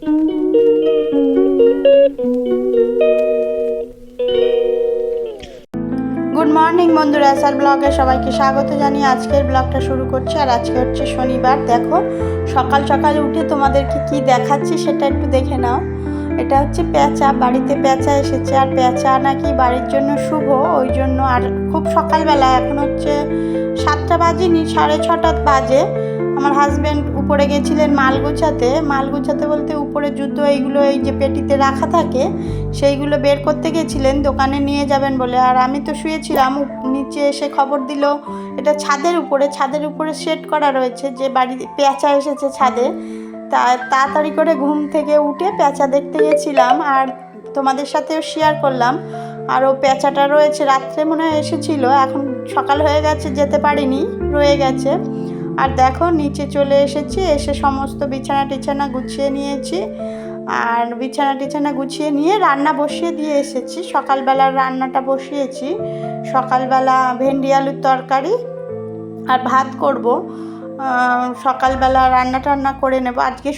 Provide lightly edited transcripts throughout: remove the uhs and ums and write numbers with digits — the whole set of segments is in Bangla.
গুড মর্নিং বন্ধুরা, এসআর ব্লগে সবাইকে স্বাগত জানিয়ে আজকের ব্লগটা শুরু করছি। আর আজকে হচ্ছে শনিবার। দেখো সকাল সকাল উঠে তোমাদেরকে কি দেখাচ্ছি সেটা একটু দেখে নাও। এটা হচ্ছে পেঁচা, বাড়িতে পেঁচা এসেছে। আর পেঁচা নাকি বাড়ির জন্য শুভ, ওই জন্য। আর খুব সকালবেলা, এখন হচ্ছে 7টা বাজেনি, 6:30 বাজে। আমার হাজব্যান্ড উপরে গেছিলেন মাল গুছাতে বলতে উপরে যুদ্ধ এইগুলো এই যে পেটিতে রাখা থাকে সেইগুলো বের করতে গেছিলেন, দোকানে নিয়ে যাবেন বলে। আর আমি তো শুয়েছিলাম, নিচে এসে খবর দিল এটা ছাদের উপরে সেট করা রয়েছে, যে বাড়ি পেঁচা এসেছে ছাদে। তাড়াতাড়ি করে ঘুম থেকে উঠে পেঁচা দেখতে গেছিলাম, আর তোমাদের সাথেও শেয়ার করলাম। আর ও পেঁচাটা রয়েছে, রাত্রে মনে হয় এসেছিলো, এখন সকাল হয়ে গেছে, যেতে পারিনি, রয়ে গেছে। আর দেখো নিচে চলে এসেছি, এসে সমস্ত বিছানা গুছিয়ে নিয়েছি। আর বিছানা গুছিয়ে নিয়ে রান্না বসিয়ে দিয়ে এসেছি। সকালবেলার রান্নাটা বসিয়েছি। সকালবেলা ভেন্ডি আলুর তরকারি আর ভাত করব। সকালবেলা রান্না করে নেব। আজকে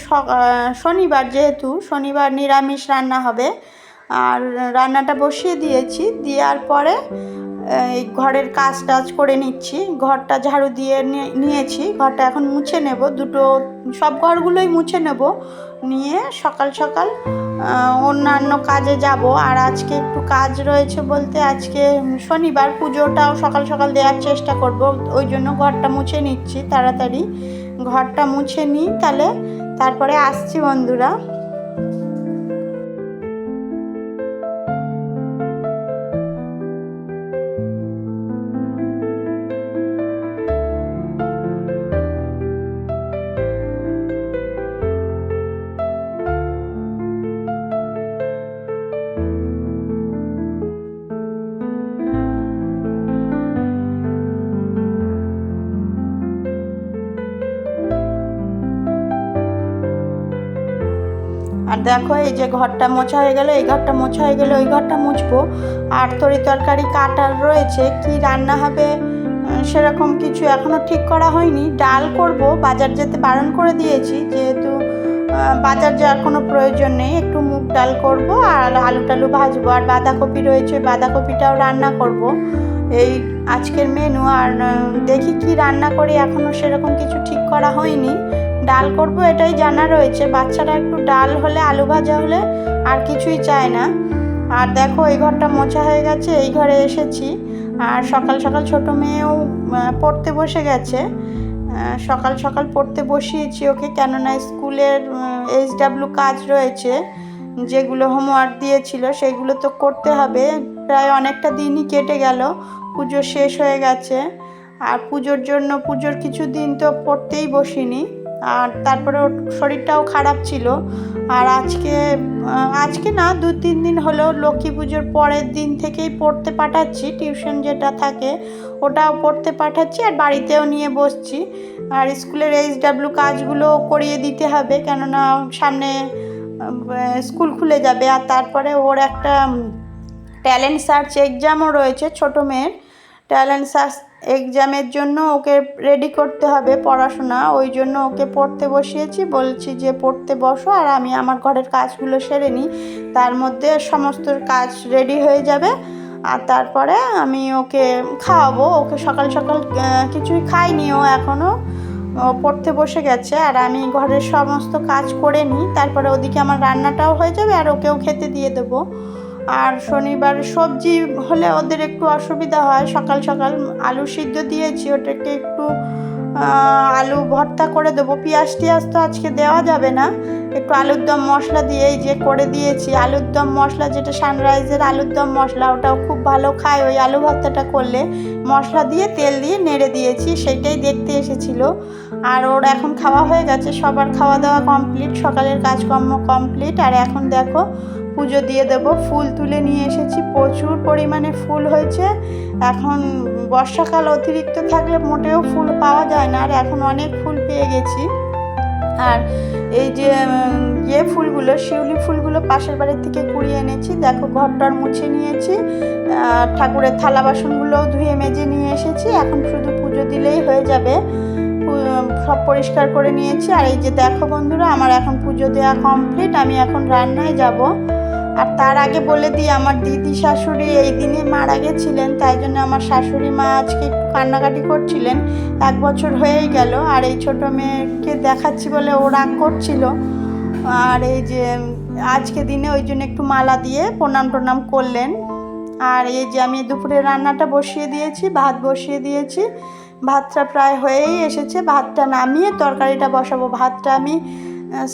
শনিবার, যেহেতু শনিবার নিরামিষ রান্না হবে। আর রান্নাটা বসিয়ে দিয়েছি। দেওয়ার পরে এই ঘরের কাজ করে নিচ্ছি। ঘরটা ঝাড়ু দিয়ে নিয়েছি, ঘরটা এখন মুছে নেব। সব ঘরগুলোই মুছে নেব, নিয়ে সকাল সকাল অন্যান্য কাজে যাব। আর আজকে একটু কাজ রয়েছে বলতে, আজকে শনিবার, পুজোটাও সকাল সকাল দেওয়ার চেষ্টা করব। ওই জন্য ঘরটা মুছে নিচ্ছি, তাড়াতাড়ি ঘরটা মুছে নিই, তারপরে আসছি বন্ধুরা। আর দেখো এই যে ঘরটা মোছা হয়ে গেল, এই ঘরটা মোছা হয়ে গেলে ওই ঘরটা মুছবো। আর তরকারি কাটার রয়েছে, কি রান্না হবে সেরকম কিছু এখনও ঠিক করা হয়নি। ডাল করব, বাজার যেতে বারণ করে দিয়েছি, যেহেতু বাজার যাওয়ার কোনো প্রয়োজন নেই। একটু মুগ ডাল করব আর আলু টালু ভাজবো। আর বাঁধাকপি রয়েছে, বাঁধাকপিটাও রান্না করব। এই আজকের মেনু। আর দেখি কি রান্না করি, এখনও সেরকম কিছু ঠিক করা হয়নি। ডাল করব এটাই জানা রয়েছে। বাচ্চারা একটু ডাল হলে, আলু ভাজা হলে আর কিছুই চায় না। আর দেখো এই ঘরটা মোছা হয়ে গেছে, এই ঘরে এসেছি। আর সকাল সকাল ছোটো মেয়েও পড়তে বসে গেছে। সকাল সকাল পড়তে বসিয়েছি ওকে, কেননা স্কুলের SW কাজ রয়েছে, যেগুলো হোমওয়ার্ক দিয়েছিল সেইগুলো তো করতে হবে। প্রায় অনেকটা দিনই কেটে গেল, পুজো শেষ হয়ে গেছে। আর পুজোর কিছু দিন তো পড়তেই বসিনি। আর তারপরে ওর শরীরটাও খারাপ ছিল। আর আজকে না 2-3 দিন হলো, লক্ষ্মী পুজোর পরের দিন থেকেই পড়তে পাঠাচ্ছি। টিউশন যেটা থাকে ওটাও পড়তে পাঠাচ্ছি, আর বাড়িতেও নিয়ে বসছি। আর স্কুলের SW কাজগুলো করিয়ে দিতে হবে, কেননা সামনে স্কুল খুলে যাবে। আর তারপরে ওর একটা ট্যালেন্ট সার্চ এক্সামও রয়েছে, ছোটো মেয়ের ট্যালেন্ট সার্চ এক্সামের জন্য ওকে রেডি করতে হবে পড়াশোনা। ওই জন্য ওকে পড়তে বসিয়েছি, বলছি যে পড়তে বসো, আর আমি আমার ঘরের কাজগুলো সেরে নিই, তার মধ্যে সমস্ত কাজ রেডি হয়ে যাবে। আর তারপরে আমি ওকে খাওয়াবো। ওকে সকাল সকাল কিছুই খাইনি, ও এখনও পড়তে বসে গেছে। আর আমি ঘরের সমস্ত কাজ করে নিই, তারপরে ওদিকে আমার রান্নাটাও হয়ে যাবে, আর ওকেও খেতে দিয়ে দেবো। আর শনিবার সবজি হলে ওদের একটু অসুবিধা হয়। সকাল সকাল আলু সিদ্ধ দিয়েছি, ওটাকে একটু আলু ভর্তা করে দেবো। পেঁয়াজ তো আজকে দেওয়া যাবে না। একটু আলুর দম মশলা দিয়ে এই যে করে দিয়েছি। আলুর দম মশলা, যেটা সানরাইজের আলুর দম মশলা, ওটাও খুব ভালো খায় ওই আলু ভর্তাটা করলে। মশলা দিয়ে তেল দিয়ে নেড়ে দিয়েছি, সেইটাই দেখতে এসেছিল। আর ওর এখন খাওয়া হয়ে গেছে, সবার খাওয়া দাওয়া কমপ্লিট, সকালের কাজকর্ম কমপ্লিট। আর এখন দেখো পুজো দিয়ে দেবো। ফুল তুলে নিয়ে এসেছি, প্রচুর পরিমাণে ফুল হয়েছে। এখন বর্ষাকাল অতিরিক্ত থাকলে মোটেও ফুল পাওয়া যায় না, আর এখন অনেক ফুল পেয়ে গেছি। আর এই যে ফুলগুলো, শিউলি ফুলগুলো পাশের বাড়ির থেকে কুড়িয়ে এনেছি। দেখো ঘরটার মুছে নিয়েছি, ঠাকুরের থালা বাসনগুলোও ধুয়ে মেজে নিয়ে এসেছি। এখন শুধু পুজো দিলেই হয়ে যাবে। সব পরিষ্কার করে নিয়েছি। আর এই যে দেখো বন্ধুরা, আমার এখন পুজো দেওয়া কমপ্লিট, আমি এখন রান্নায় যাব। আর তার আগে বলে দিই, আমার দিদি শাশুড়ি এই দিনে মারা গেছিলেন, তাই জন্য আমার শাশুড়ি মা আজকে একটু কান্নাকাটি করছিলেন। 1 বছর হয়েই গেল, আর এই ছোটো মেয়েকে দেখাচ্ছি বলে ও রাগ করছিল। আর এই যে আজকে দিনে ওই জন্য একটু মালা দিয়ে প্রণাম করলেন। আর এই যে আমি দুপুরে রান্নাটা বসিয়ে দিয়েছি, ভাত বসিয়ে দিয়েছি, ভাতটা প্রায় হয়েই এসেছে। ভাতটা নামিয়ে তরকারিটা বসাবো। ভাতটা আমি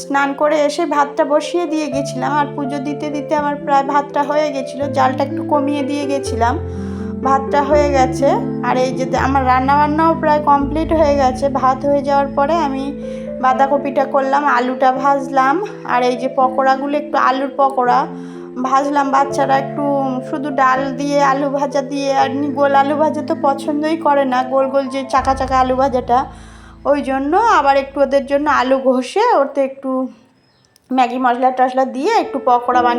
স্নান করে এসে ভাতটা বসিয়ে দিয়ে গেছিলাম, আর পুজো দিতে দিতে আমার প্রায় ভাতটা হয়ে গেছিলো, জালটা একটু কমিয়ে দিয়ে গেছিলাম। ভাতটা হয়ে গেছে। আর এই যে আমার রান্নাবান্নাও প্রায় কমপ্লিট হয়ে গেছে। ভাত হয়ে যাওয়ার পরে আমি বাঁধাকপিটা করলাম, আলুটা ভাজলাম, আর এই যে পকোড়াগুলো একটু আলুর পকোড়া ভাজলাম। বাচ্চারা একটু শুধু ডাল দিয়ে আলু ভাজা দিয়ে, আর গোল আলু ভাজা তো পছন্দই করে না, গোল গোল যে চাকা চাকা আলু ভাজাটা, ওই জন্য আবার একটু ওদের জন্য আলু ঘষে ওতে একটু ম্যাগি মশলা টশলা দিয়ে একটু পকোড়া বানিয়ে